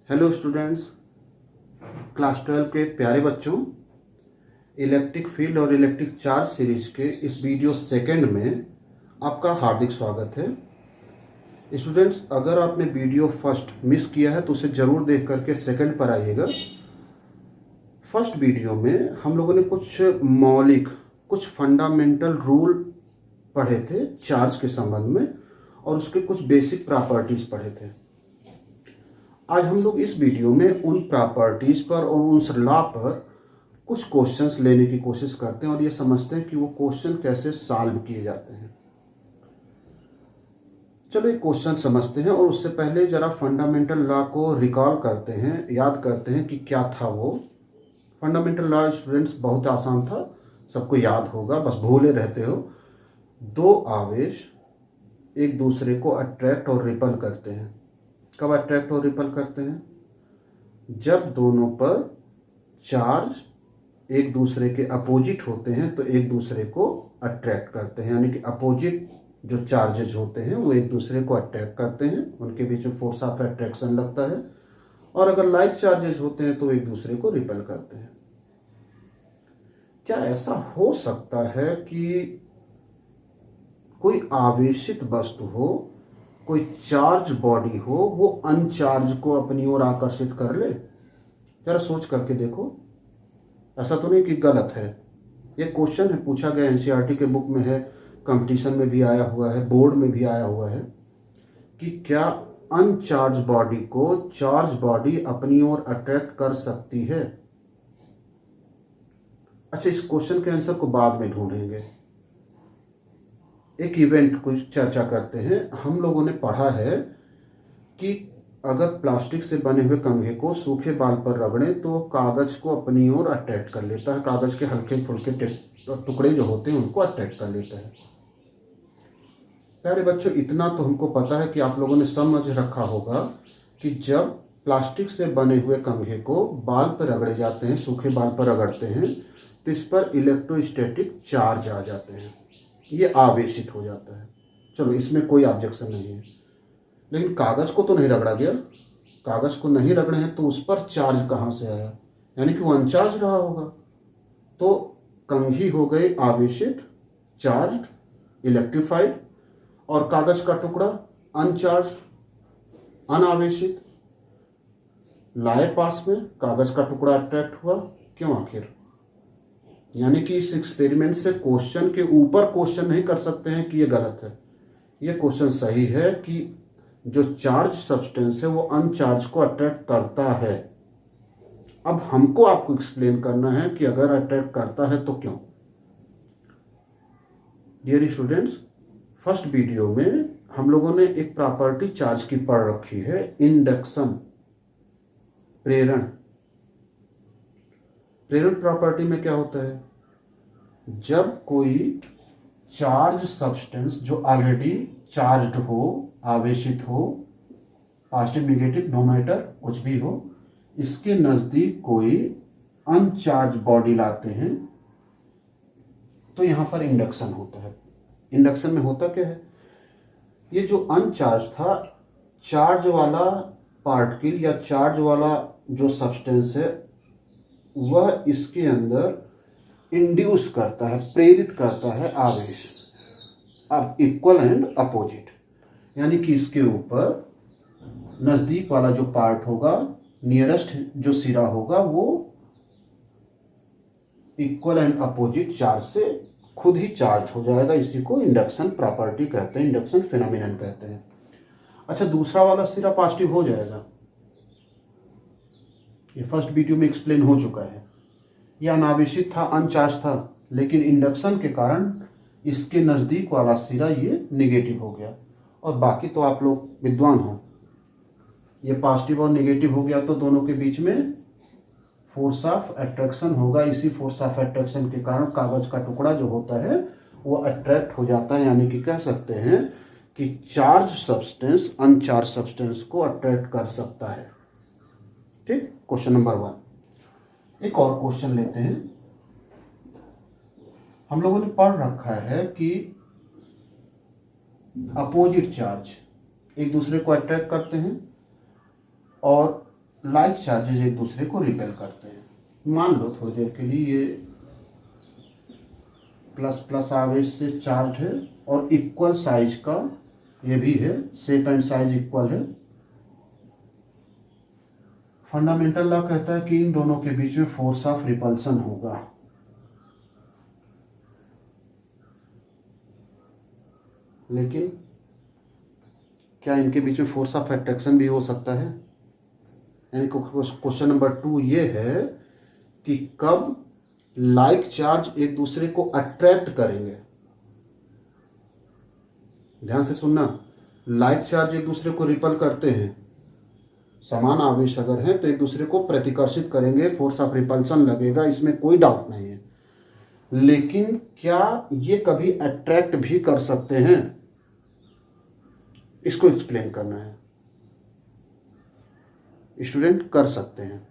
Hello students, class 12 के प्यारे बच्चों। इलेक्ट्रिक फील्ड और इलेक्ट्रिक चार्ज सीरीज के इस वीडियो सेकंड में आपका हार्दिक स्वागत है। स्टूडेंट्स, अगर आपने वीडियो फर्स्ट मिस किया है तो उसे ज़रूर देख करके सेकंड पर आइएगा। फर्स्ट वीडियो में हम लोगों ने कुछ फंडामेंटल रूल पढ़े थे चार्ज के संबंध में और उसके कुछ बेसिक प्रॉपर्टीज़ पढ़े थे। आज हम लोग इस वीडियो में उन प्रॉपर्टीज़ पर और उन लॉ पर कुछ क्वेश्चंस लेने की कोशिश करते हैं और ये समझते हैं कि वो क्वेश्चन कैसे सॉल्व किए जाते हैं। चलो एक क्वेश्चन समझते हैं और उससे पहले ज़रा फंडामेंटल लॉ को रिकॉल करते हैं, याद करते हैं कि क्या था वो फंडामेंटल लॉ। स्टूडेंट्स, बहुत आसान था, सबको याद होगा, बस भूले रहते हो। दो आवेश एक दूसरे को अट्रैक्ट और रिपल करते हैं। कब अट्रैक्ट और रिपल करते हैं? जब दोनों पर चार्ज एक दूसरे के अपोजिट होते हैं तो एक दूसरे को अट्रैक्ट करते हैं, यानी कि अपोजिट जो चार्जेज होते हैं वो एक दूसरे को अट्रैक्ट करते हैं, उनके बीच में फोर्स ऑफ अट्रैक्शन लगता है। और अगर लाइक चार्जेज होते हैं तो एक दूसरे को रिपल करते हैं। क्या ऐसा हो सकता है कि कोई आवेशित वस्तु हो, कोई चार्ज बॉडी हो, वो अनचार्ज को अपनी ओर आकर्षित कर ले? जरा सोच करके देखो। ऐसा तो नहीं कि गलत है, ये क्वेश्चन है, पूछा गया, एनसीईआरटी के बुक में है, कंपटीशन में भी आया हुआ है, बोर्ड में भी आया हुआ है कि क्या अनचार्ज बॉडी को चार्ज बॉडी अपनी ओर अट्रैक्ट कर सकती है? अच्छा, इस क्वेश्चन के आंसर को बाद में ढूंढेंगे। एक इवेंट को चर्चा करते हैं। हम लोगों ने पढ़ा है कि अगर प्लास्टिक से बने हुए कंघे को सूखे बाल पर रगड़ें तो कागज को अपनी ओर अट्रैक्ट कर लेता है। कागज के हल्के फुल्के टुकड़े जो होते हैं उनको अट्रैक्ट कर लेता है। प्यारे बच्चों, इतना तो हमको पता है कि आप लोगों ने समझ रखा होगा कि जब प्लास्टिक से बने हुए कंघे को बाल पर रगड़े जाते हैं, सूखे बाल पर रगड़ते हैं, तो इस पर इलेक्ट्रोस्टैटिक चार्ज आ जाते हैं, ये आवेशित हो जाता है। चलो, इसमें कोई ऑब्जेक्शन नहीं है। लेकिन कागज़ को तो नहीं रगड़ा गया, कागज़ को नहीं रगड़े हैं तो उस पर चार्ज कहाँ से आया? यानी कि वो अनचार्ज रहा होगा। तो कंघी हो गई आवेशित, चार्ज, इलेक्ट्रीफाइड, और कागज़ का टुकड़ा अनचार्ज, अनावेशित। लाए पास में, कागज़ का टुकड़ा अट्रैक्ट हुआ। क्यों आखिर? यानी कि इस एक्सपेरिमेंट से क्वेश्चन के ऊपर क्वेश्चन नहीं कर सकते हैं कि ये गलत है। ये क्वेश्चन सही है कि जो चार्ज सब्सटेंस है वो अनचार्ज को अट्रैक्ट करता है। अब हमको आपको एक्सप्लेन करना है कि अगर अट्रैक्ट करता है तो क्यों। डियर स्टूडेंट्स, फर्स्ट वीडियो में हम लोगों ने एक प्रॉपर्टी चार्ज की पढ़ रखी है, इंडक्शन, प्रेरण। प्रेरण प्रॉपर्टी में क्या होता है? जब कोई चार्ज सब्सटेंस जो ऑलरेडी चार्ज्ड हो, आवेशित हो, पॉजिटिव नेगेटिव नो मैटर कुछ भी हो, इसके नज़दीक कोई अनचार्ज बॉडी लाते हैं तो यहाँ पर इंडक्शन होता है। इंडक्शन में होता क्या है? ये जो अनचार्ज था, चार्ज वाला पार्टिकल या चार्ज वाला जो सब्सटेंस है वह इसके अंदर इंड्यूस करता है, प्रेरित करता है आवेश, अब इक्वल एंड अपोजिट। यानी कि इसके ऊपर नज़दीक वाला जो पार्ट होगा, नियरेस्ट जो सिरा होगा, वो इक्वल एंड अपोजिट चार्ज से खुद ही चार्ज हो जाएगा। इसी को इंडक्शन प्रॉपर्टी कहते हैं, इंडक्शन फिनोमिनन कहते हैं। अच्छा, दूसरा वाला सिरा पॉजिटिव हो जाएगा, ये फर्स्ट वीडियो में एक्सप्लेन हो चुका है। यह अनावेशित था, अनचार्ज था, लेकिन इंडक्शन के कारण इसके नज़दीक वाला सिरा ये नेगेटिव हो गया। और बाकी तो आप लोग विद्वान हो, ये पॉजिटिव और नेगेटिव हो गया तो दोनों के बीच में फोर्स ऑफ अट्रैक्शन होगा। इसी फोर्स ऑफ अट्रैक्शन के कारण कागज का टुकड़ा जो होता है वो अट्रैक्ट हो जाता है। यानी कि कह सकते हैं कि चार्ज सब्सटेंस अनचार्ज सब्सटेंस को अट्रैक्ट कर सकता है। ठीक, क्वेश्चन नंबर 1। एक और क्वेश्चन लेते हैं। हम लोगों ने पढ़ रखा है कि अपोजिट चार्ज एक दूसरे को अट्रैक्ट करते हैं और लाइक चार्जेज एक दूसरे को रिपेल करते हैं। मान लो थोड़ी देर के लिए ये प्लस प्लस आवेश से चार्ज है और इक्वल साइज का ये भी है, शेप एंड साइज इक्वल है। फंडामेंटल लॉ कहता है कि इन दोनों के बीच में फोर्स ऑफ रिपल्सन होगा। लेकिन क्या इनके बीच में फोर्स ऑफ अट्रैक्शन भी हो सकता है? यानी क्वेश्चन नंबर 2 ये है कि कब लाइक चार्ज एक दूसरे को अट्रैक्ट करेंगे। ध्यान से सुनना, लाइक चार्ज एक दूसरे को रिपल करते हैं, समान आवेश अगर है तो एक दूसरे को प्रतिकर्षित करेंगे, फोर्स ऑफ रिपल्सन लगेगा, इसमें कोई डाउट नहीं है। लेकिन क्या ये कभी अट्रैक्ट भी कर सकते हैं, इसको एक्सप्लेन करना है। स्टूडेंट कर सकते हैं।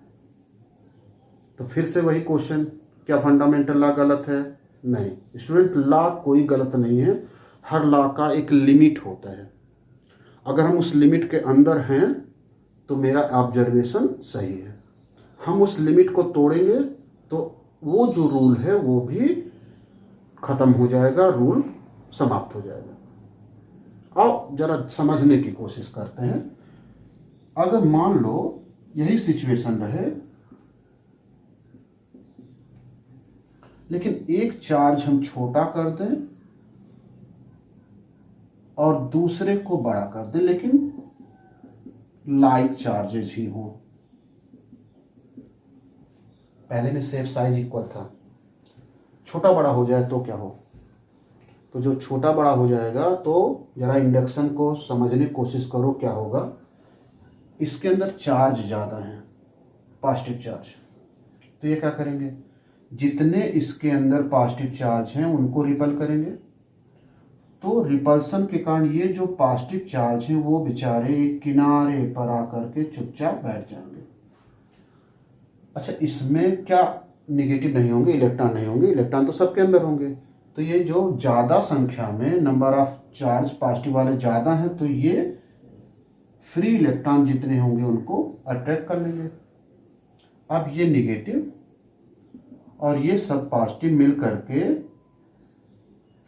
तो फिर से वही क्वेश्चन, क्या फंडामेंटल लॉ गलत है? नहीं स्टूडेंट, लॉ कोई गलत नहीं है, हर लॉ का एक लिमिट होता है। अगर हम उस लिमिट के अंदर हैं तो मेरा ऑब्जर्वेशन सही है। हम उस लिमिट को तोड़ेंगे तो वो जो रूल है वो भी खत्म हो जाएगा, रूल समाप्त हो जाएगा। अब जरा समझने की कोशिश करते हैं। अगर मान लो यही सिचुएशन रहे, लेकिन एक चार्ज हम छोटा कर दें और दूसरे को बड़ा कर दें, लेकिन लाइक चार्जेज ही हो। पहले में शेप साइज इक्वल था, छोटा बड़ा हो जाए तो क्या हो? तो जो छोटा बड़ा हो जाएगा, तो जरा इंडक्शन को समझने की कोशिश करो क्या होगा। इसके अंदर चार्ज ज़्यादा है, पॉजिटिव चार्ज, तो ये क्या करेंगे, जितने इसके अंदर पॉजिटिव चार्ज हैं उनको रिपल करेंगे। तो रिपल्सन के कारण ये जो पॉजिटिव चार्ज है वो बेचारे एक किनारे पर आकर के चुपचाप बैठ जाएंगे। अच्छा, इसमें क्या निगेटिव नहीं होंगे, इलेक्ट्रॉन नहीं होंगे? इलेक्ट्रॉन तो सबके अंदर होंगे। तो ये जो ज़्यादा संख्या में नंबर ऑफ चार्ज पॉजिटिव वाले ज़्यादा हैं, तो ये फ्री इलेक्ट्रॉन जितने होंगे उनको अट्रैक्ट कर लेंगे। अब ये निगेटिव और ये सब पॉजिटिव मिल करके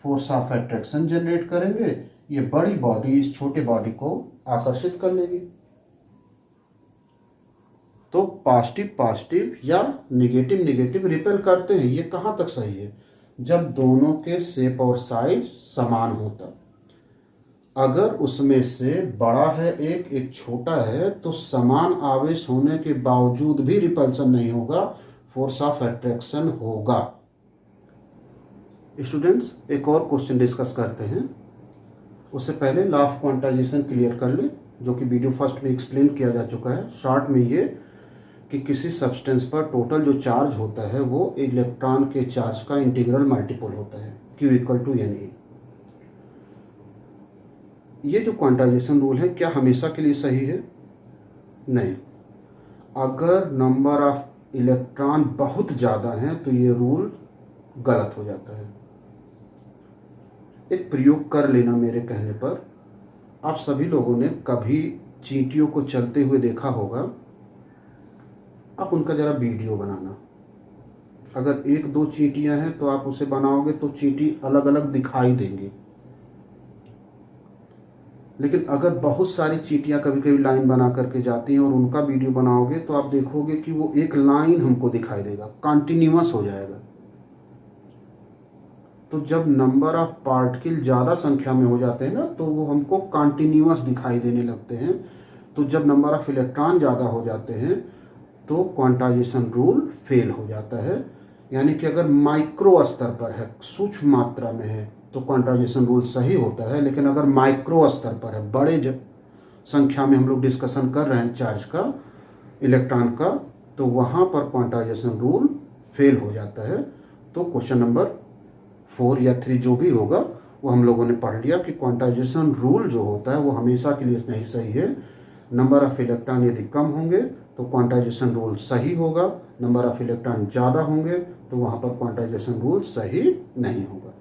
फोर्स ऑफ अट्रैक्शन जनरेट करेंगे। ये बड़ी बॉडी इस छोटे बॉडी को आकर्षित कर लेगी। तो पॉजिटिव पॉजिटिव या निगेटिव निगेटिव रिपेल करते हैं। ये कहाँ तक सही है? जब दोनों के शेप और साइज समान होता। अगर उसमें से बड़ा है एक छोटा है, तो समान आवेश होने के बावजूद भी रिपल्सन नहीं होगा, फोर्स ऑफ अट्रैक्शन होगा। स्टूडेंट्स, एक और क्वेश्चन डिस्कस करते हैं। उससे पहले लॉ ऑफ क्वांटाइजेशन क्लियर कर ले, जो कि वीडियो फर्स्ट में एक्सप्लेन किया जा चुका है। शॉर्ट में ये कि किसी सब्सटेंस पर टोटल जो चार्ज होता है वो इलेक्ट्रॉन के चार्ज का इंटीग्रल मल्टीपल होता है, Q = Ne। ये जो क्वांटाइजेशन रूल है क्या हमेशा के लिए सही है? नहीं। अगर नंबर ऑफ इलेक्ट्रॉन बहुत ज़्यादा हैं तो ये रूल गलत हो जाता है। एक प्रयोग कर लेना मेरे कहने पर। आप सभी लोगों ने कभी चींटियों को चलते हुए देखा होगा। आप उनका ज़रा वीडियो बनाना। अगर 1-2 चींटियां हैं तो आप उसे बनाओगे तो चींटी अलग अलग दिखाई देंगी। लेकिन अगर बहुत सारी चींटियां कभी कभी लाइन बना करके जाती हैं और उनका वीडियो बनाओगे तो आप देखोगे कि वो एक लाइन हमको दिखाई देगा, कंटिन्यूअस हो जाएगा। तो जब नंबर ऑफ पार्टिकल ज़्यादा संख्या में हो जाते हैं ना, तो वो हमको कंटिन्यूअस दिखाई देने लगते हैं। तो जब नंबर ऑफ इलेक्ट्रॉन ज़्यादा हो जाते हैं तो क्वांटाइजेशन रूल फेल हो जाता है। यानी कि अगर माइक्रो स्तर पर है, सूक्ष्म मात्रा में है, तो क्वांटाइजेशन रूल सही होता है। लेकिन अगर माइक्रो स्तर पर है, बड़े संख्या में हम लोग डिस्कशन कर रहे हैं चार्ज का, इलेक्ट्रॉन का, तो वहाँ पर क्वांटाइजेशन रूल फेल हो जाता है। तो क्वेश्चन नंबर 4 या 3 जो भी होगा वो हम लोगों ने पढ़ लिया कि क्वांटाइजेशन रूल जो होता है वो हमेशा के लिए नहीं सही है। नंबर ऑफ इलेक्ट्रॉन यदि कम होंगे तो क्वांटाइजेशन रूल सही होगा, नंबर ऑफ इलेक्ट्रॉन ज़्यादा होंगे तो वहाँ पर क्वांटाइजेशन रूल सही नहीं होगा।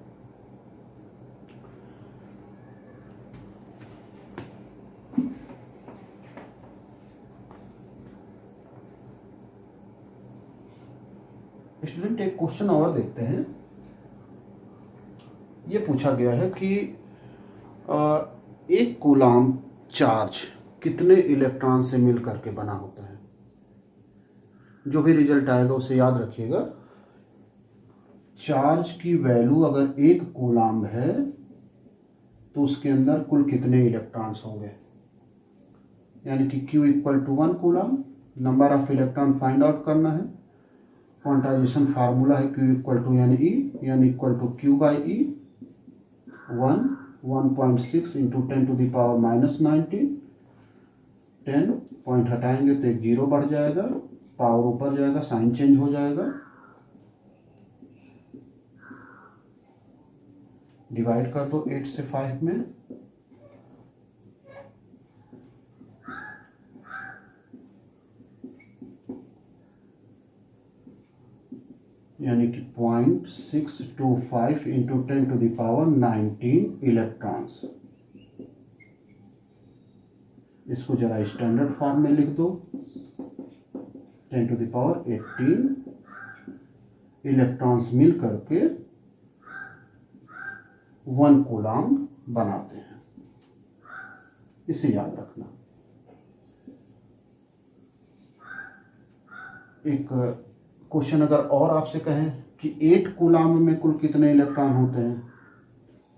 स्टूडेंट एक क्वेश्चन और देखते हैं। ये पूछा गया है कि एक कूलाम चार्ज कितने इलेक्ट्रॉन से मिल करके बना होता है। जो भी रिजल्ट आएगा उसे याद रखिएगा। चार्ज की वैल्यू अगर एक कूलाम है तो उसके अंदर कुल कितने इलेक्ट्रॉन्स होंगे, यानी कि Q equal to 1 coulomb. Number of electron find out करना है। क्वांटाइजेशन फार्मूला है Q equal to n equal to Q by e. 1.6 into 10 to the power -19। 10 point हटाएंगे तो एक जीरो बढ़ जाएगा, पावर ऊपर जाएगा, साइन चेंज हो जाएगा। डिवाइड कर दो 8 से 5 में। यानी कि 0.625 into 10 to the power 19 electrons. इसको जरा स्टैंडर्ड फॉर्म में लिख दो। 10 टू द पावर 18 इलेक्ट्रॉन्स मिल करके 1 कूलाम बनाते हैं। इसे याद रखना। एक क्वेश्चन अगर और आपसे कहें कि 8 कूलाम में कुल कितने इलेक्ट्रॉन होते हैं,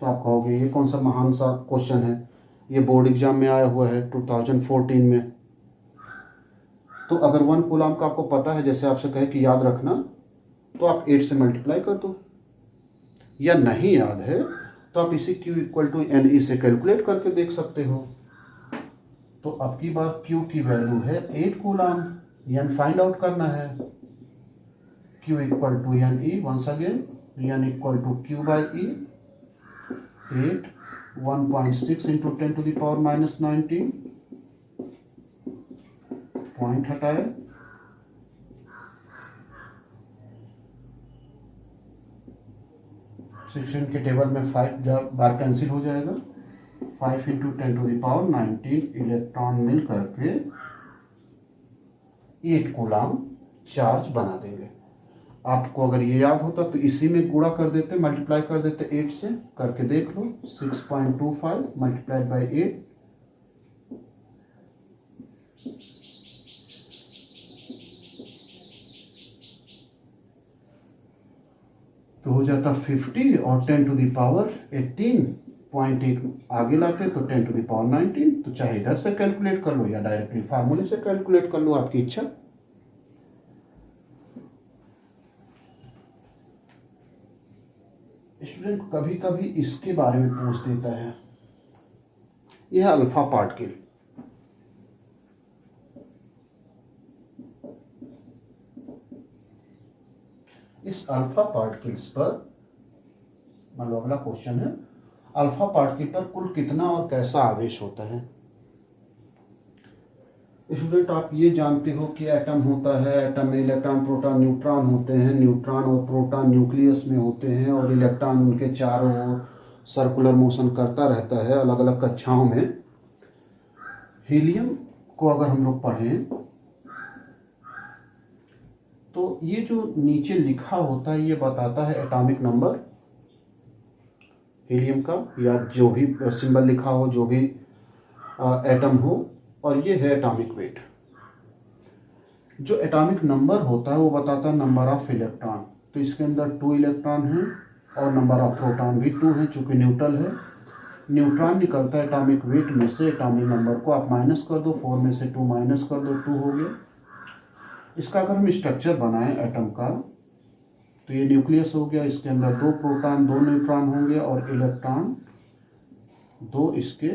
तो आप कहोगे ये कौन सा महान सा क्वेश्चन है, ये बोर्ड एग्जाम में आया हुआ है 2014 में। तो अगर 1 कूलाम का आपको पता है, जैसे आपसे कहे कि याद रखना, तो आप 8 से मल्टीप्लाई कर दो। या नहीं याद है तो आप इसी Q equal to N e से कैलकुलेट करके देख सकते हो। तो अब की बार Q की वैल्यू है 8 कूलाम। एन फाइंड आउट करना है। Q equal to N E, once again N equal to Q by E. 8 1.6 into 10 to the power -19। Point हटाए, सेक्शन के टेबल में 5 बार कैंसिल हो जाएगा। 5 into 10 to the power 19 electron मिल करके 8 कूलाम चार्ज बना देंगे। आपको अगर ये याद होता तो इसी में गुणा कर देते, मल्टीप्लाई कर देते 8 से। करके देख लो। 6.25 मल्टीप्लाइड बाई 8 तो हो जाता 50 और 10 टू द पावर 18.1 आगे लाते तो 10 टू द पावर 19। तो चाहे इधर से कैलकुलेट कर लो या डायरेक्टली फार्मूले से कैलकुलेट कर लो, आपकी इच्छा। स्टूडेंट कभी कभी इसके बारे में पूछ देता है। यह अल्फा पार्टिकल। इस अल्फा पार्टिकल्स पर, मान लो अगला क्वेश्चन है, अल्फा पार्टिकल पर कुल कितना और कैसा आवेश होता है। स्टूडेंट आप ये जानते हो कि एटम होता है, एटम में इलेक्ट्रॉन प्रोटॉन न्यूट्रॉन होते हैं। न्यूट्रॉन और प्रोटॉन न्यूक्लियस में होते हैं और इलेक्ट्रॉन उनके चारों ओर सर्कुलर मोशन करता रहता है अलग अलग कक्षाओं में। हीलियम को अगर हम लोग पढ़ें तो ये जो नीचे लिखा होता है ये बताता है एटॉमिक नंबर हीलियम का, या जो भी सिंबल लिखा हो, जो भी एटम हो, और ये है एटॉमिक वेट। जो एटॉमिक नंबर होता है वो बताता है नंबर ऑफ इलेक्ट्रॉन। तो इसके अंदर 2 इलेक्ट्रॉन हैं और नंबर ऑफ प्रोटॉन भी 2 है, चूंकि न्यूट्रल है। न्यूट्रॉन निकलता है एटॉमिक वेट में से। एटॉमिक नंबर को आप माइनस कर दो, 4 में से 2 माइनस कर दो, 2 हो गया। इसका अगर हम स्ट्रक्चर बनाएं एटम का, तो ये न्यूक्लियस हो गया। इसके अंदर 2 प्रोटॉन 2 न्यूट्रॉन होंगे और इलेक्ट्रॉन 2 इसके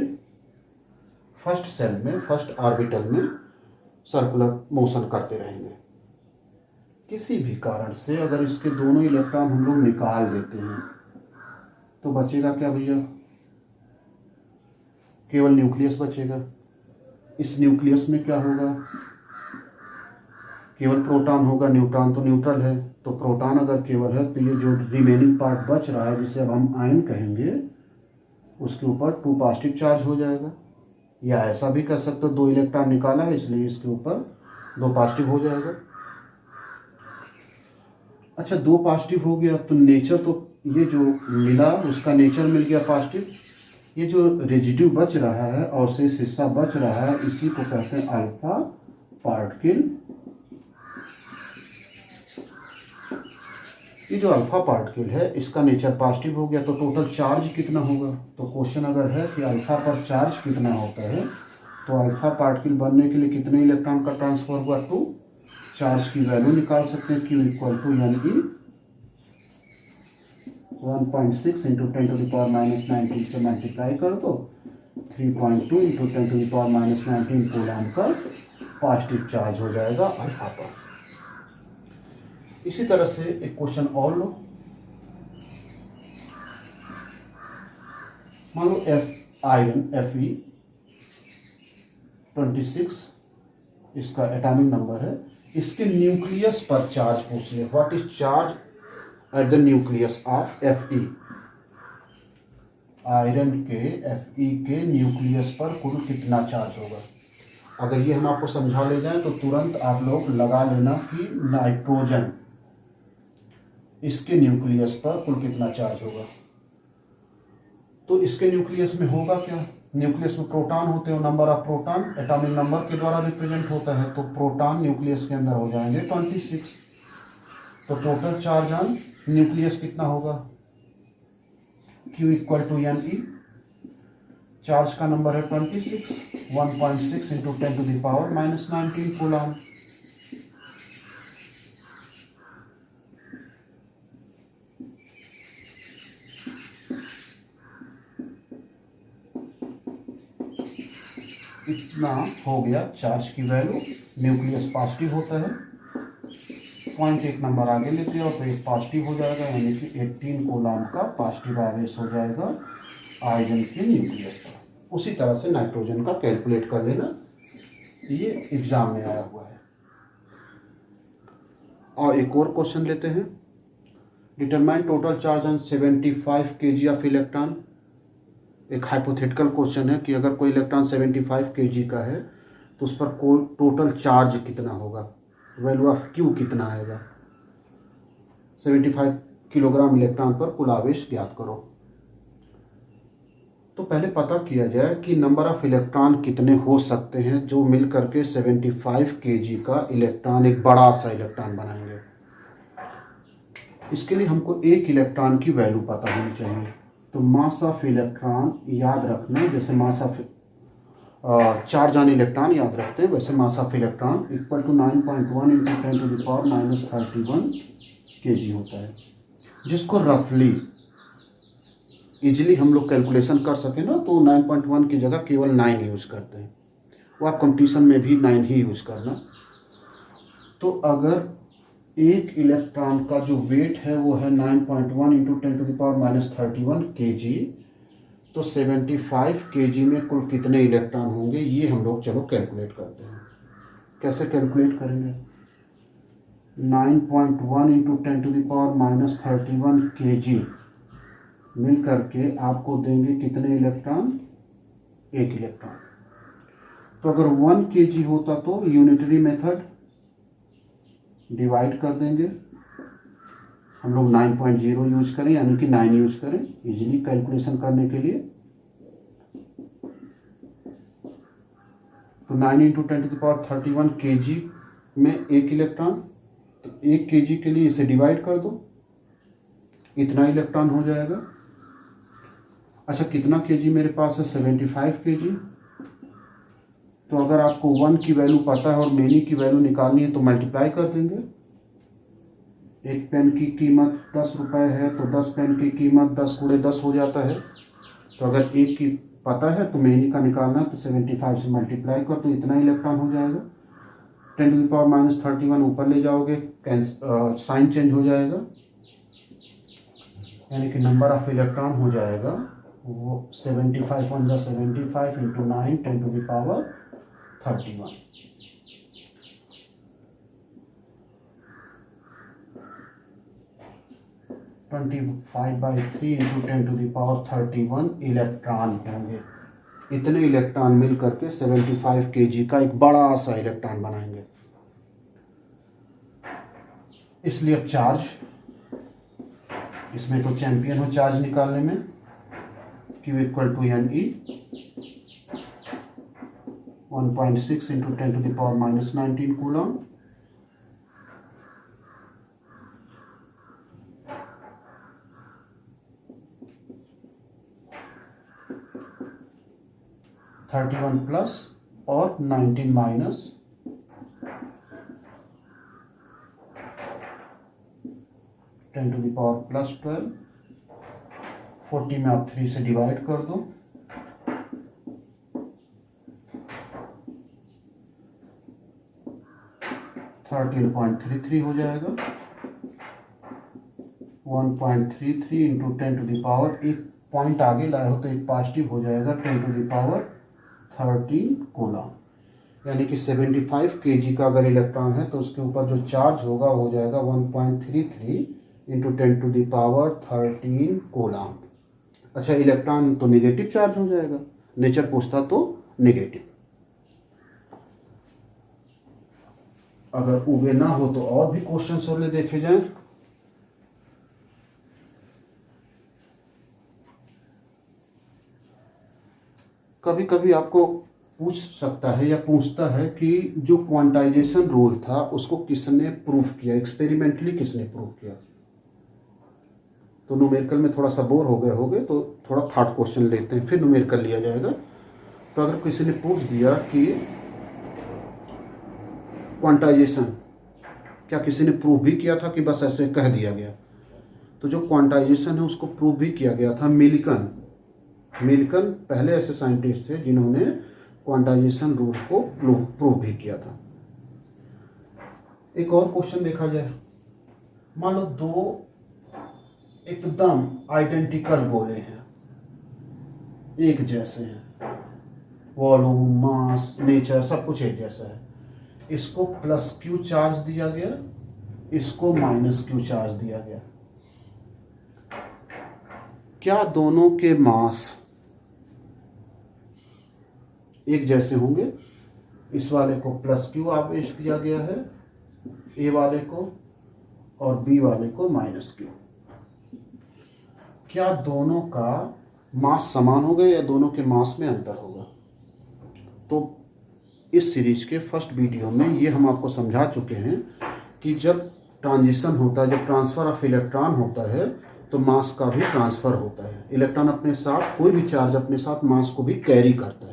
फर्स्ट सेल में, फर्स्ट ऑर्बिटल में सर्कुलर मोशन करते रहेंगे। किसी भी कारण से अगर इसके दोनों इलेक्ट्रॉन हम लोग निकाल देते हैं तो बचेगा क्या भैया? केवल न्यूक्लियस बचेगा। इस न्यूक्लियस में क्या होगा? केवल प्रोटॉन होगा। न्यूट्रॉन तो न्यूट्रल है, तो प्रोटॉन अगर केवल है तो ये जो रिमेनिंग पार्ट बच रहा है, जिसे अब हम आयन कहेंगे, उसके ऊपर 2 पॉजिटिव चार्ज हो जाएगा। या ऐसा भी कर सकते हो, 2 इलेक्ट्रॉन निकाला है इसलिए इसके ऊपर 2 पॉजिटिव हो जाएगा। अच्छा, दो पॉजिटिव हो गया तो नेचर तो ये जो मिला उसका नेचर मिल गया पॉजिटिव। ये जो रेजिड्यू बच रहा है और शेष हिस्सा बच रहा है इसी को कहते हैं अल्फा पार्टिकल। ये जो अल्फा पार्टिकल है इसका नेचर पॉजिटिव हो गया तो टोटल चार्ज कितना होगा। तो क्वेश्चन अगर है कि अल्फा पर चार्ज कितना होता है तो अल्फा पार्टिकल बनने के लिए कितने इलेक्ट्रॉन का ट्रांसफर हुआ, तो चार्ज की वैल्यू निकाल सकते हैं। Q इक्वल टू यानी कि 1.6 इंटू 10⁻⁻19 से मल्टीप्लाई कर दो 3.2 इंटू 10⁻⁻19 कूलम का पॉजिटिव चार्ज हो जाएगा अल्फा पर। इसी तरह से एक क्वेश्चन और लो। मान लो आयरन Fe26 इसका एटॉमिक नंबर है, इसके न्यूक्लियस पर चार्ज पूछ लिया। What is charge at the nucleus of Fe। Iron के Fe के न्यूक्लियस पर कुल कितना चार्ज होगा। अगर ये हम आपको समझा ले जाएं तो तुरंत आप लोग लगा लेना कि नाइट्रोजन इसके न्यूक्लियस पर कुल कितना चार्ज होगा। तो इसके न्यूक्लियस में होगा क्या, न्यूक्लियस में प्रोटॉन होते हैं, number of proton atomic number के द्वारा रिप्रेजेंट होता है। तो प्रोटॉन न्यूक्लियस के अंदर हो जाएंगे 26। तो टोटल चार्ज ऑन न्यूक्लियस कितना होगा, Q equal to Ne। Charge का नंबर है 26, 1.6 इंटू 10⁻⁻19 कूलम। इतना हो गया चार्ज की वैल्यू। न्यूक्लियस पॉजिटिव होता है, 0.1 नंबर आगे लेते हैं और तो एक पॉजिटिव हो जाएगा यानी कि 18 कूलम का पॉजिटिव आवेश हो जाएगा आयरन के न्यूक्लियस पर। उसी तरह से नाइट्रोजन का कैलकुलेट कर लेना, ये एग्जाम में आया हुआ है। और एक और क्वेश्चन लेते हैं। Determine total charge on 75 kg of electron. एक हाइपोथेटिकल क्वेश्चन है कि अगर कोई इलेक्ट्रॉन 75 kg का है तो उस पर टोटल चार्ज कितना होगा, वैल्यू ऑफ Q कितना आएगा। 75 किलोग्राम इलेक्ट्रॉन पर कुल आवेश ज्ञात करो। तो पहले पता किया जाए कि नंबर ऑफ इलेक्ट्रॉन कितने हो सकते हैं जो मिल करके 75 kg का इलेक्ट्रॉन एक बड़ा सा इलेक्ट्रॉन बनाएंगे। इसके लिए हमको एक इलेक्ट्रॉन की वैल्यू पता होनी चाहिए। तो मास ऑफ इलेक्ट्रॉन याद रखना, जैसे mass of charge on electron याद रखते हैं वैसे mass of electron equal to 9.1 into 10⁻⁻31 kg होता है, जिसको रफली इजीली हम लोग कैलकुलेशन कर सके ना तो 9.1 की जगह केवल 9 यूज़ करते हैं। वो आप कंपटीशन में भी 9 ही यूज़ करना। तो अगर एक इलेक्ट्रॉन का जो वेट है वो है 9.1 इंटू 10⁻⁻31 kg, तो 75 kg में कुल कितने इलेक्ट्रॉन होंगे ये हम लोग चलो कैलकुलेट करते हैं। कैसे कैलकुलेट करेंगे, 9.1 इंटू 10⁻⁻31 kg मिल करके आपको देंगे कितने इलेक्ट्रॉन, एक इलेक्ट्रॉन। तो अगर 1 kg होता तो यूनिटरी मेथड डिवाइड कर देंगे, हम लोग 9.0 यूज करें यानी कि 9 यूज करें इजीली कैलकुलेशन करने के लिए। तो 9 इंटू 10⁻31 kg में एक इलेक्ट्रॉन, तो 1 kg के लिए इसे डिवाइड कर दो, इतना इलेक्ट्रॉन हो जाएगा। अच्छा, कितना kg मेरे पास है, 75 kg। तो अगर आपको 1 की वैल्यू पता है और मेनी की वैल्यू निकालनी है तो मल्टीप्लाई कर देंगे। एक पेन की कीमत 10 रुपये है तो 10 पेन की कीमत 10 × 10 हो जाता है। तो अगर एक की पता है तो मेनी का निकालना है तो 75 से मल्टीप्लाई कर तो इतना इलेक्ट्रॉन हो जाएगा। 10⁻31 ऊपर ले जाओगे साइन चेंज हो जाएगा, यानी कि नंबर ऑफ इलेक्ट्रॉन हो जाएगा वो 75 × 75 इंटू 9 10⁻31। 25/3 इंटू 10⁻31 इलेक्ट्रॉन होंगे। इतने इलेक्ट्रॉन मिल करके 75 kg का एक बड़ा सा इलेक्ट्रॉन बनाएंगे। इसलिए अब चार्ज, इसमें तो चैंपियन हो चार्ज निकालने में, Q equal to N e 1.6 into 10⁻⁻19 coulomb. (31 plus और 19 माइनस 10⁻+12। 40 में आप 3 से डिवाइड कर दो, 13.33 हो जाएगा। 1.33 इंटू 10⁻, एक पॉइंट आगे लाए हो तो एक पॉजिटिव हो जाएगा, 10⁻13 कूलम। यानी कि 75 kg का अगर इलेक्ट्रॉन है तो उसके ऊपर जो चार्ज होगा वो हो जाएगा 1.33 इंटू 10⁻13 कूलम। अच्छा, इलेक्ट्रॉन तो नेगेटिव चार्ज हो जाएगा, नेचर पूछता तो नेगेटिव। अगर उगे ना हो तो और भी क्वेश्चन सोल्व देखे जाएं। कभी कभी आपको पूछ सकता है या पूछता है कि जो क्वांटाइजेशन रूल था उसको किसने प्रूफ किया, एक्सपेरिमेंटली किसने प्रूफ किया। तो न्यूमेरिकल में थोड़ा सा बोर हो गए तो थोड़ा थर्ड क्वेश्चन लेते हैं, फिर न्यूमेरिकल लिया जाएगा। तो अगर किसी ने पूछ दिया कि क्वांटाइजेशन क्या किसी ने प्रूफ भी किया था कि बस ऐसे कह दिया गया, तो जो क्वांटाइजेशन है उसको प्रूफ भी किया गया था। मिल्टन पहले ऐसे साइंटिस्ट थे जिन्होंने क्वांटाइजेशन रूल को प्रूफ भी किया था। एक और क्वेश्चन देखा जाए। मान लो दो एकदम आइडेंटिकल गोले हैं, एक जैसे हैं, वॉल्यूम, मास, नेचर सब कुछ एक जैसा है। इसको +Q चार्ज दिया गया, इसको -Q चार्ज दिया गया। क्या दोनों के मास एक जैसे होंगे? इस वाले को +Q आवेश दिया गया है, A वाले को, और B वाले को -Q। क्या दोनों का मास समान होगा या दोनों के मास में अंतर होगा? तो इस सीरीज के फर्स्ट वीडियो में ये हम आपको समझा चुके हैं कि जब ट्रांजिशन होता है, जब ट्रांसफ़र ऑफ इलेक्ट्रॉन होता है तो मास का भी ट्रांसफ़र होता है। इलेक्ट्रॉन अपने साथ, कोई भी चार्ज अपने साथ मास को भी कैरी करता है।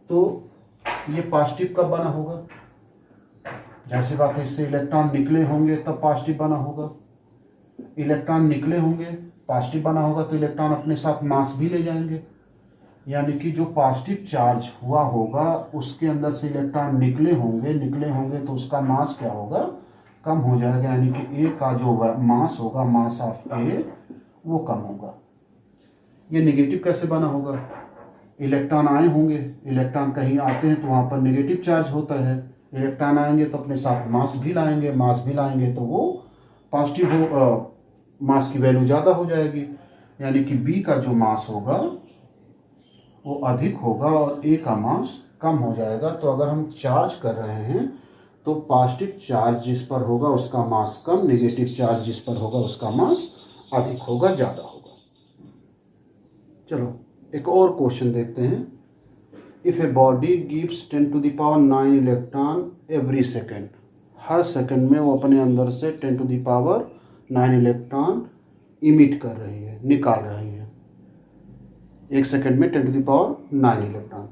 तो ये पॉजिटिव कब बना होगा? जैसी बात है, इससे इलेक्ट्रॉन निकले होंगे तब पॉजिटिव बना होगा। इलेक्ट्रॉन निकले होंगे, पॉजिटिव बना होगा, तो इलेक्ट्रॉन अपने साथ मास भी ले जाएंगे। यानी कि जो पॉजिटिव चार्ज हुआ होगा उसके अंदर से इलेक्ट्रॉन निकले होंगे तो उसका मास क्या होगा? कम हो जाएगा। यानी कि ए का जो मास होगा, मास ऑफ ए, वो कम होगा। ये नेगेटिव कैसे बना होगा? इलेक्ट्रॉन आए होंगे, इलेक्ट्रॉन कहीं आते हैं तो वहाँ पर नेगेटिव चार्ज होता है। इलेक्ट्रॉन आएंगे तो अपने साथ मास भी लाएंगे तो वो पॉजिटिव हो, मास की वैल्यू ज़्यादा हो जाएगी। यानी कि बी का जो मास होगा वो अधिक होगा और ए का मास कम हो जाएगा। तो अगर हम चार्ज कर रहे हैं तो पॉजिटिव चार्ज जिस पर होगा उसका मास कम, नेगेटिव चार्ज जिस पर होगा उसका मास अधिक होगा, ज़्यादा होगा। चलो एक और क्वेश्चन देखते हैं। If a body gives 10⁹ electron every second, her second में वो अपने अंदर से 10⁹ इलेक्ट्रॉन इमिट कर रही है, निकाल रही है। एक सेकंड में 10⁹ इलेक्ट्रॉन।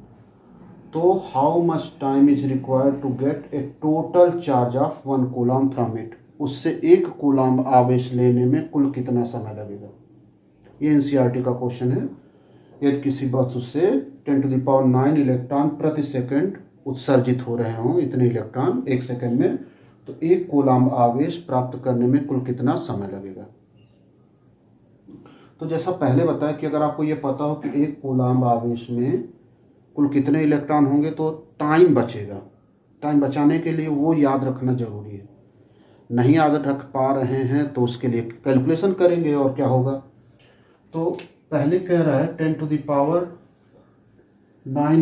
तो how much time is required to get a total charge of 1 coulomb from it? उससे 1 कूलम आवेश लेने में कुल कितना समय लगेगा? ये NCERT का क्वेश्चन है। यदि किसी वस्तु से 10⁹ इलेक्ट्रॉन प्रति सेकंड उत्सर्जित हो रहे हों, इतने इलेक्ट्रॉन एक सेकंड में, तो 1 कूलम आवेश प्राप्त करने में कुल कितना समय लगेगा? तो जैसा पहले बताया कि अगर आपको ये पता हो कि 1 कूलम आवेश में कुल कितने इलेक्ट्रॉन होंगे तो टाइम बचेगा। टाइम बचाने के लिए वो याद रखना ज़रूरी है। नहीं याद रख पा रहे हैं तो उसके लिए कैलकुलेशन करेंगे और क्या होगा। तो पहले कह रहा है 10⁹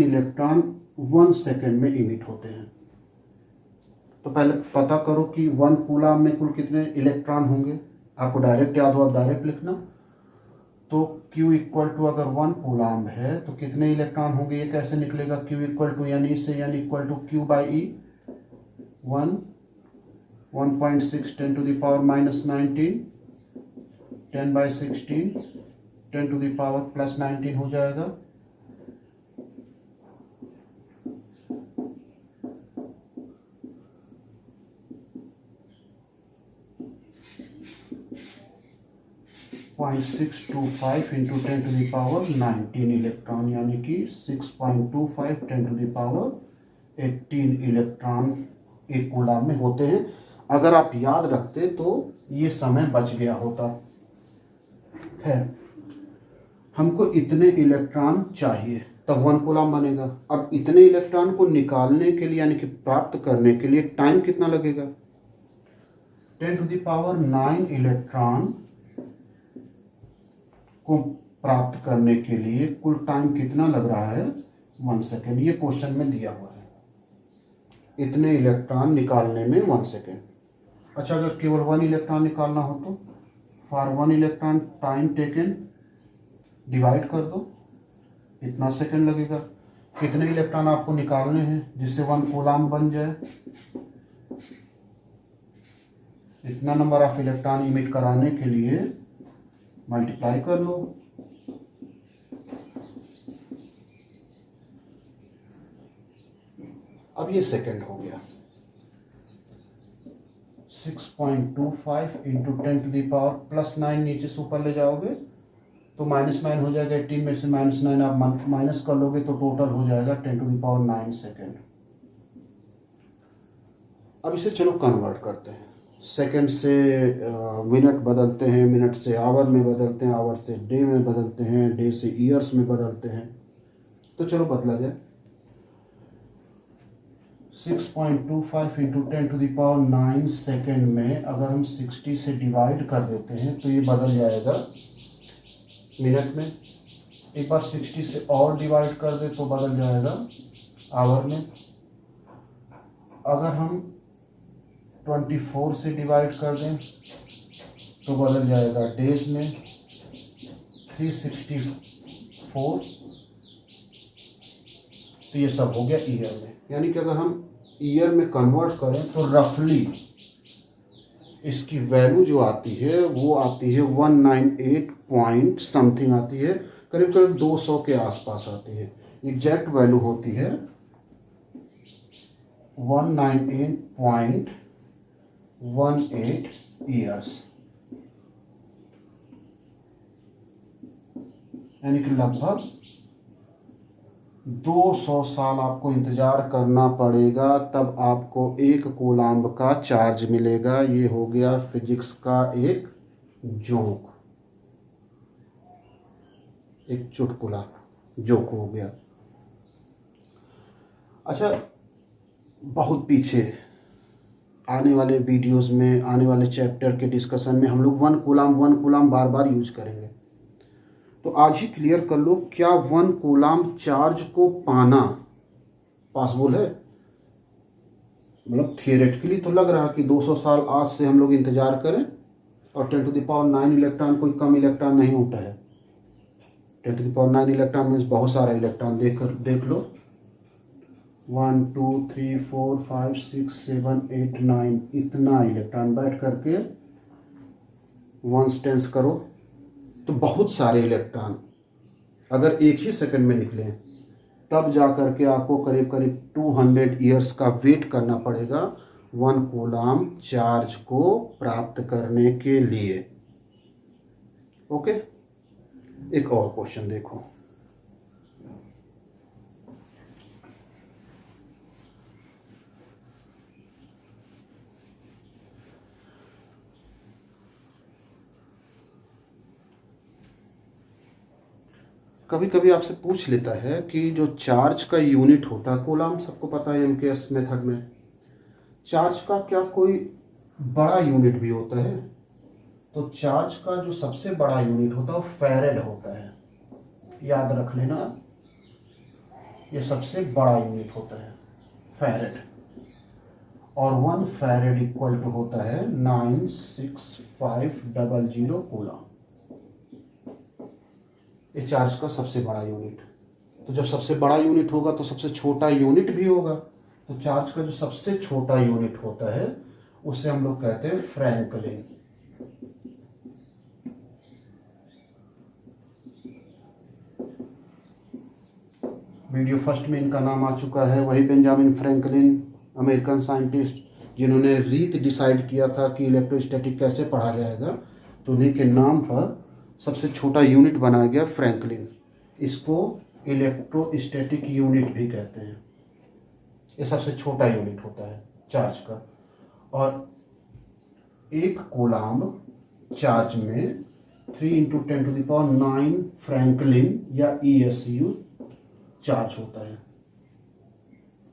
इलेक्ट्रॉन 1 सेकेंड में इमिट होते हैं। तो पहले पता करो कि 1 कूलाम में कुल कितने इलेक्ट्रॉन होंगे। आपको डायरेक्ट याद हो, आप डायरेक्ट लिखना। तो Q इक्वल टू अगर 1 कूलाम है तो कितने इलेक्ट्रॉन होंगे, ये कैसे निकलेगा। Q इक्वल टू यानी इससे यानी equal to Q by e 1.6 10 to the power minus 19 10 by 16 10 to the power plus 19 हो जाएगा। .625 into 10 to the power 19 electron, यानी कि 6.25 10 टू द पावर 18 इलेक्ट्रॉन एक कूलाम में होते हैं। अगर आप याद रखते तो ये समय बच गया होता है। हमको इतने इलेक्ट्रॉन चाहिए तब 1 कूलाम बनेगा। अब इतने इलेक्ट्रॉन को निकालने के लिए यानी कि प्राप्त करने के लिए टाइम कितना लगेगा। 10 टू द पावर 9 इलेक्ट्रॉन को प्राप्त करने के लिए कुल टाइम कितना लग रहा है, 1 सेकेंड। ये क्वेश्चन में दिया हुआ है, इतने इलेक्ट्रॉन निकालने में 1 सेकेंड। अच्छा, अगर केवल 1 इलेक्ट्रॉन निकालना हो तो for 1 electron time taken divide कर दो, इतना सेकेंड लगेगा। कितने इलेक्ट्रॉन आपको निकालने हैं जिससे 1 कूलाम बन जाए, इतना नंबर ऑफ इलेक्ट्रॉन इमिट कराने के लिए मल्टीप्लाई कर लो। अब ये सेकेंड हो गया। 6.25 into 10 to the power plus 9 नीचे से ऊपर ले जाओगे तो -9 हो जाएगा। 18 में से -9 आप माइनस कर लोगे तो टोटल हो जाएगा 10 टू द पावर 9 सेकेंड। अब इसे चलो कन्वर्ट करते हैं। सेकंड से मिनट बदलते हैं, मिनट से आवर में बदलते हैं, आवर से डे में बदलते हैं, डे से ईयर्स में बदलते हैं। तो चलो बदला जाए। 6.25 into 10 to the power 9 second में अगर हम 60 से डिवाइड कर देते हैं तो ये बदल जाएगा मिनट में। एक बार 60 से और डिवाइड कर दे तो बदल जाएगा आवर में। अगर हम 24 से डिवाइड कर दें तो बदल जाएगा डेज में। 364 तो ये सब हो गया ईयर में। यानी कि अगर हम ईयर में कन्वर्ट करें तो रफली इसकी वैल्यू जो आती है वो आती है 198 पॉइंट समथिंग आती है, करीब करीब 200 के आसपास आती है। एग्जैक्ट वैल्यू होती है 198.18 ईयर्स, यानी कि लगभग 200 साल आपको इंतजार करना पड़ेगा तब आपको 1 कूलाम्ब का चार्ज मिलेगा। ये हो गया फिजिक्स का एक जोक, एक चुटकुला जोक हो गया। अच्छा, बहुत पीछे आने वाले वीडियोस में, आने वाले चैप्टर के डिस्कशन में हम लोग 1 कूलाम्ब बार बार यूज करेंगे। तो आज ही क्लियर कर लो, क्या 1 कूलाम्ब चार्ज को पाना पॉसिबल है। मतलब थियोरेटिकली तो लग रहा है कि 200 साल आज से हम लोग इंतजार करें और 10 टू द पावर 9 इलेक्ट्रॉन कोई कम इलेक्ट्रॉन नहीं होता है। 10 to the power 9 electron means बहुत सारा इलेक्ट्रॉन। देख लो 1 2 3 4 5 6 7 8 9 इतना इलेक्ट्रॉन बैठ करके 1 टेंस करो तो बहुत सारे इलेक्ट्रॉन अगर एक ही सेकंड में निकले तब जा कर के आपको करीब करीब 200 ईयर्स का वेट करना पड़ेगा 1 कूलाम्ब चार्ज को प्राप्त करने के लिए। ओके, एक और क्वेश्चन देखो। कभी कभी आपसे पूछ लेता है कि जो चार्ज का यूनिट होता है कूलाम्ब, सबको पता है एमकेएस मेथड में चार्ज का क्या कोई बड़ा यूनिट भी होता है। तो चार्ज का जो सबसे बड़ा यूनिट होता है वो फैरेड होता है, याद रख लेना। ये सबसे बड़ा यूनिट होता है फैरेड। और 1 फैरेड इक्वल टू होता है 96500 कूलम। ये चार्ज का सबसे बड़ा यूनिट। तो जब सबसे बड़ा यूनिट होगा तो सबसे छोटा यूनिट भी होगा। तो चार्ज का जो सबसे छोटा यूनिट होता है उसे हम लोग कहते हैं फ्रैंकलिन। वीडियो फर्स्ट में इनका नाम आ चुका है, वही बेंजामिन फ्रैंकलिन, अमेरिकन साइंटिस्ट, जिन्होंने रीत डिसाइड किया था कि इलेक्ट्रोस्टैटिक कैसे पढ़ा जाएगा। तो उन्हीं के नाम पर सबसे छोटा यूनिट बनाया गया फ्रैंकलिन। इसको इलेक्ट्रोस्टैटिक यूनिट भी कहते हैं। ये सबसे छोटा यूनिट होता है चार्ज का। और एक कूलम्ब चार्ज में 3 × 10⁹ फ्रैंकलिन या ESU चार्ज होता है।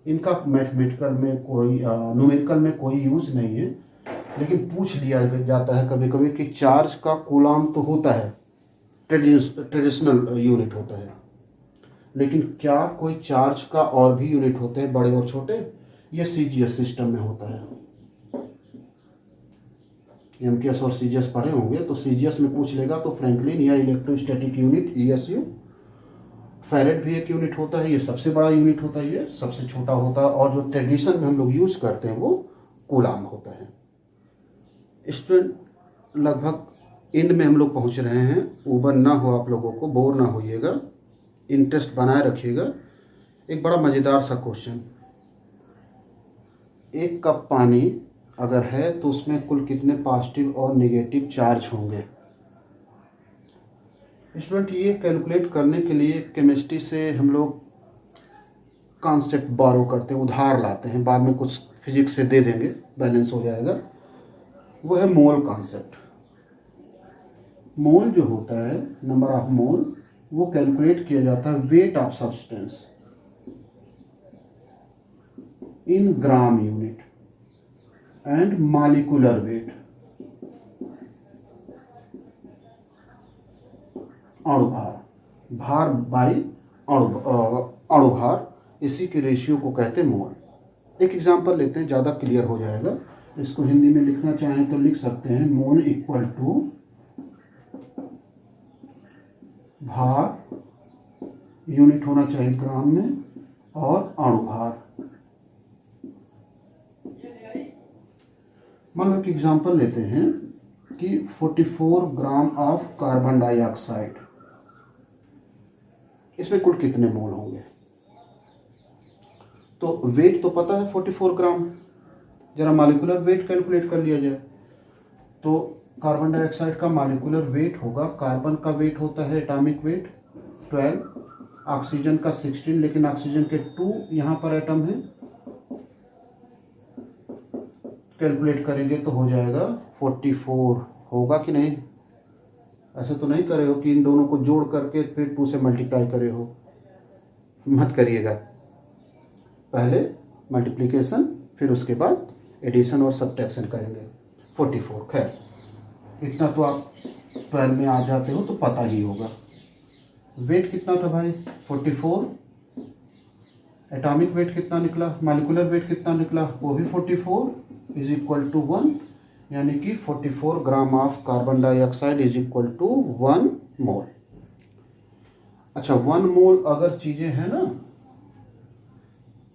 इनका मैथमेटिकल में कोई न्यूमेरिकल में कोई यूज नहीं है, लेकिन पूछ लिया जाता है कभी कभी कि चार्ज का कूलम्ब तो होता है, ट्रेडिशनल यूनिट होता है, लेकिन क्या कोई चार्ज का और भी यूनिट होते हैं बड़े और छोटे? ये CGS सिस्टम में होता है। MKS और CGS पढ़े होंगे तो CGS में पूछ लेगा तो फ्रैंकलिन या इलेक्ट्रोस्टैटिक यूनिट ESU। फैरेड भी एक यूनिट होता है, ये सबसे बड़ा यूनिट होता है, ये सबसे छोटा होता है, और जो ट्रेडिशन में हम लोग यूज करते हैं वो कूलम्ब होता है। स्टूडेंट, लगभग एंड में हम लोग पहुंच रहे हैं। ऊबर ना हो आप लोगों को, बोर ना होइएगा, इंटरेस्ट बनाए रखिएगा। एक बड़ा मज़ेदार सा क्वेश्चन, एक कप पानी अगर है तो उसमें कुल कितने पॉजिटिव और नेगेटिव चार्ज होंगे? स्टूडेंट, ये कैलकुलेट करने के लिए केमिस्ट्री से हम लोग कॉन्सेप्ट बारो करते हैं, उधार लाते हैं, बाद में कुछ फिजिक्स से दे देंगे, बैलेंस हो जाएगा। वो है मोल कॉन्सेप्ट। मोल जो होता है, नंबर ऑफ मोल, वो कैलकुलेट किया जाता है weight of substance in gram unit and molecular weight, अणुभार, भार बाई अणुभार, इसी के रेशियो को कहते हैं मोल। एक एग्जांपल लेते हैं, ज़्यादा क्लियर हो जाएगा। इसको हिंदी में लिखना चाहें तो लिख सकते हैं, मोल इक्वल टू भार, यूनिट होना चाहिए ग्राम में, और अणुभार। मान लो एक एग्जांपल लेते हैं कि 44 ग्राम ऑफ कार्बन डाइऑक्साइड, इसमें कुल कितने मोल होंगे? तो वेट तो पता है 44 ग्राम, जरा मॉलिक्यूलर वेट कैलकुलेट कर लिया जाए। तो कार्बन डाइऑक्साइड का मॉलिक्यूलर वेट होगा, कार्बन का वेट होता है एटॉमिक वेट 12, ऑक्सीजन का 16, लेकिन ऑक्सीजन के 2 यहाँ पर एटम है। कैलकुलेट करेंगे तो हो जाएगा 44, होगा कि नहीं? ऐसे तो नहीं करे हो कि इन दोनों को जोड़ करके फिर 2 से मल्टीप्लाई करे हो, मत करिएगा। पहले मल्टीप्लिकेशन, फिर उसके बाद एडिशन और सब्ट्रैक्शन करेंगे। 44, खैर इतना तो आप 12 में आ जाते हो तो पता ही होगा। वेट कितना था भाई? 44। एटॉमिक वेट कितना निकला? मॉलिक्यूलर वेट कितना निकला? वो भी 44 इज इक्वल टू 1, यानी कि 44 gram of carbon dioxide is equal to 1 mole. अच्छा, 1 मोल अगर चीज़ें हैं ना,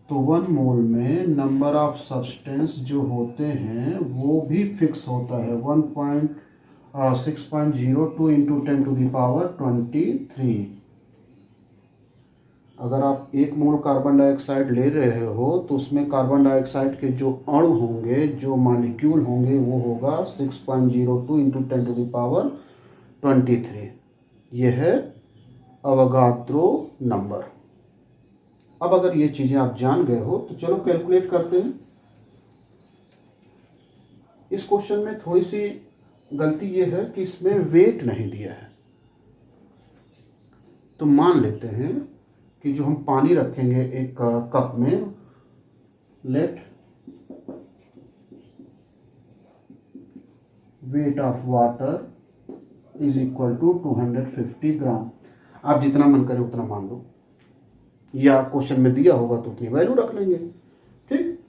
तो 1 मोल में नंबर ऑफ सब्सटेंस जो होते हैं वो भी फिक्स होता है, 6.02 इंटू 10⁻23। अगर आप 1 मोल कार्बन डाइऑक्साइड ले रहे हो तो उसमें कार्बन डाइऑक्साइड के जो अणु होंगे, जो मॉलिक्यूल होंगे, वो होगा 6.02 इंटू 10⁻23। यह है अवोगाद्रो नंबर। अब अगर ये चीज़ें आप जान गए हो तो चलो कैलकुलेट करते हैं। इस क्वेश्चन में थोड़ी सी गलती ये है कि इसमें वेट नहीं दिया है। तो मान लेते हैं कि जो हम पानी रखेंगे एक कप में, let weight of water is equal to 250 gram. आप जितना मन करे उतना मान लो, या क्वेश्चन में दिया होगा तो उतनी वैल्यू रख लेंगे, ठीक।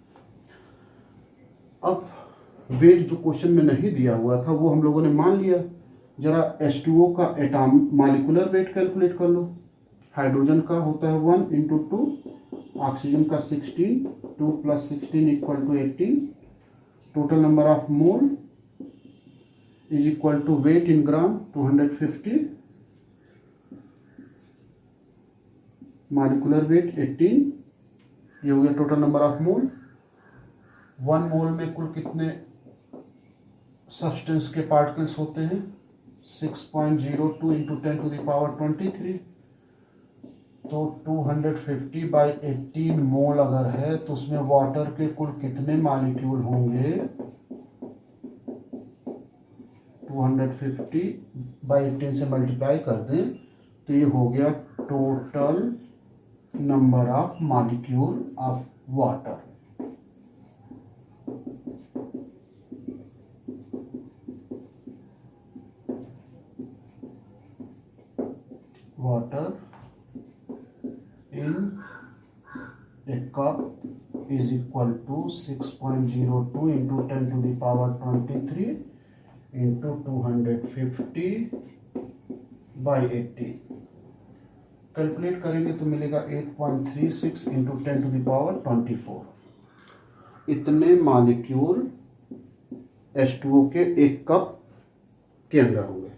वेट जो क्वेश्चन में नहीं दिया हुआ था वो हम लोगों ने मान लिया। जरा H2O का एटॉम मॉलिक्यूलर वेट कैलकुलेट कर लो। हाइड्रोजन का होता है 1 × 2, ऑक्सीजन का 16, 2 + 16 = 18। Total number of mole is equal to weight in gram 250, molecular weight 18। ये हो गया total number of mole. 1 mole में कुल कितने सब्सटेंस के पार्टिकल्स होते हैं? 6.02 × 10⁻23। तो 250/18 मोल अगर है तो उसमें वाटर के कुल कितने मॉलिक्यूल होंगे? 250/18 से मल्टीप्लाई कर दें तो ये हो गया total number of molecule of water. Water in a cup is equal to 6.02 × 10⁻23 × 250/18। Calculate करेंगे तो मिलेगा 8.36 × 10⁻24। इतने मॉलिक्यूल H2O के एक कप के अंदर होंगे।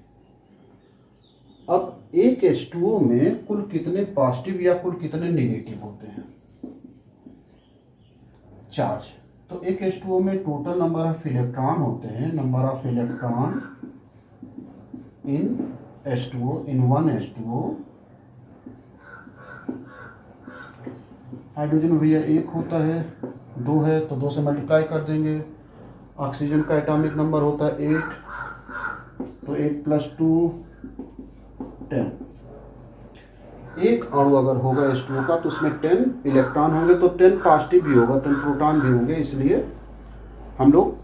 अब एक H2O में कुल कितने पॉजिटिव या कुल कितने नेगेटिव होते हैं? चार्ज। तो एक H2O में टोटल नंबर ऑफ इलेक्ट्रॉन होते हैं, number of electron in H2O, in 1 H2O। Hydrogen भैया 1 होता है, 2 है तो 2 से मल्टीप्लाई कर देंगे। ऑक्सीजन का एटॉमिक नंबर होता है 8, तो 8 + 2 10। एक अणु अगर होगा H2O का तो उसमें 10 इलेक्ट्रॉन होंगे, तो 10 पॉजिटिव भी होगा, 10 प्रोटॉन भी होंगे। इसलिए हम लोग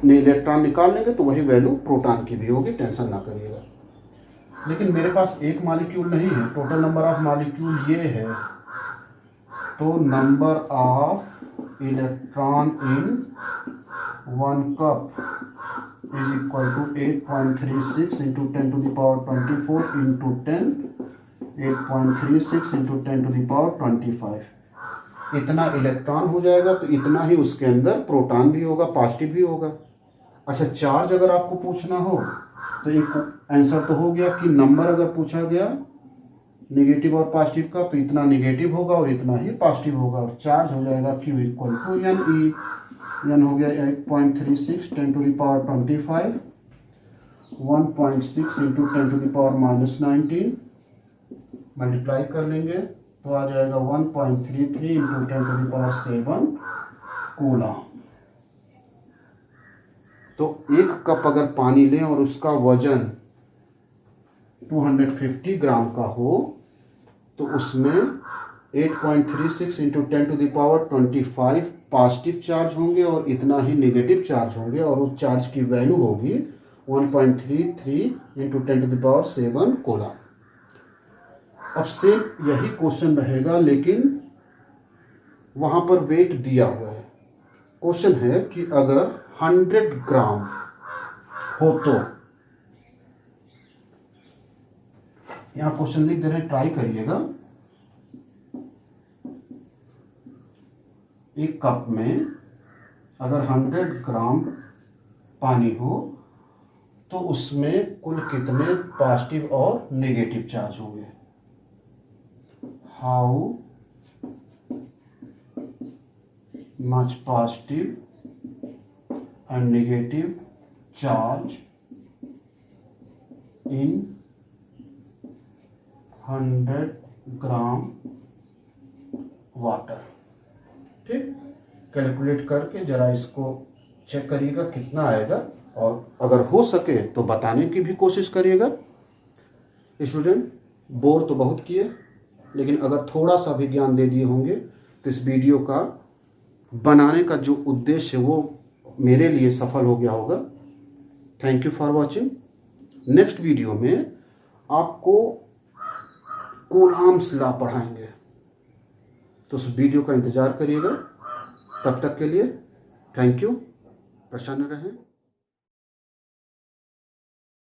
ने इलेक्ट्रॉन निकाल लेंगे तो वही वैल्यू प्रोटॉन की भी होगी, टेंशन ना करिएगा। लेकिन मेरे पास एक मॉलिक्यूल नहीं है, टोटल नंबर ऑफ मॉलिक्यूल ये है, तो number of electron in 1 cup is equal to 8.36 × 10⁻24 × 10, 8.36 × 10⁻25। इतना इलेक्ट्रॉन हो जाएगा, तो इतना ही उसके अंदर प्रोटॉन भी होगा, पॉजिटिव भी होगा। अच्छा, चार्ज अगर आपको पूछना हो तो एक आंसर तो हो गया कि नंबर अगर पूछा गया नेगेटिव और पॉजिटिव का तो इतना नेगेटिव होगा और इतना ही पॉजिटिव होगा, और चार्ज हो जाएगा Q = Ne। n हो गया 8.36 × 10⁻25, 1.6 × 10⁻−19। मल्टीप्लाई कर लेंगे तो आ जाएगा 1.33 × 10⁻7 कूलम। तो 1 कप अगर पानी लें और उसका वजन 250 ग्राम का हो तो उसमें 8.36 × 10⁻25 पॉजिटिव चार्ज होंगे और इतना ही नेगेटिव चार्ज होंगे, और उस चार्ज की वैल्यू होगी 1.33 × 10⁻7 कूलम। अब से यही क्वेश्चन रहेगा, लेकिन वहां पर वेट दिया हुआ है। क्वेश्चन है कि अगर 100 ग्राम हो तो, यहां क्वेश्चन लिख दे रहे हैं, ट्राई करिएगा। एक कप में अगर 100 ग्राम पानी हो तो उसमें कुल कितने पॉजिटिव और नेगेटिव चार्ज होंगे? How much positive and negative charge in 100 gram water. ठीक, कैलकुलेट करके जरा इसको चेक करिएगा कितना आएगा, और अगर हो सके तो बताने की भी कोशिश करिएगा। स्टूडेंट बोर तो बहुत किए, लेकिन अगर थोड़ा सा भी ज्ञान दे दिए होंगे तो इस वीडियो का बनाने का जो उद्देश्य है वो मेरे लिए सफल हो गया होगा। Thank you for watching. Next video में आपको कूलॉम्स लॉ पढ़ाएंगे, तो उस वीडियो का इंतज़ार करिएगा। तब तक के लिए थैंक यू। प्रसन्न रहें।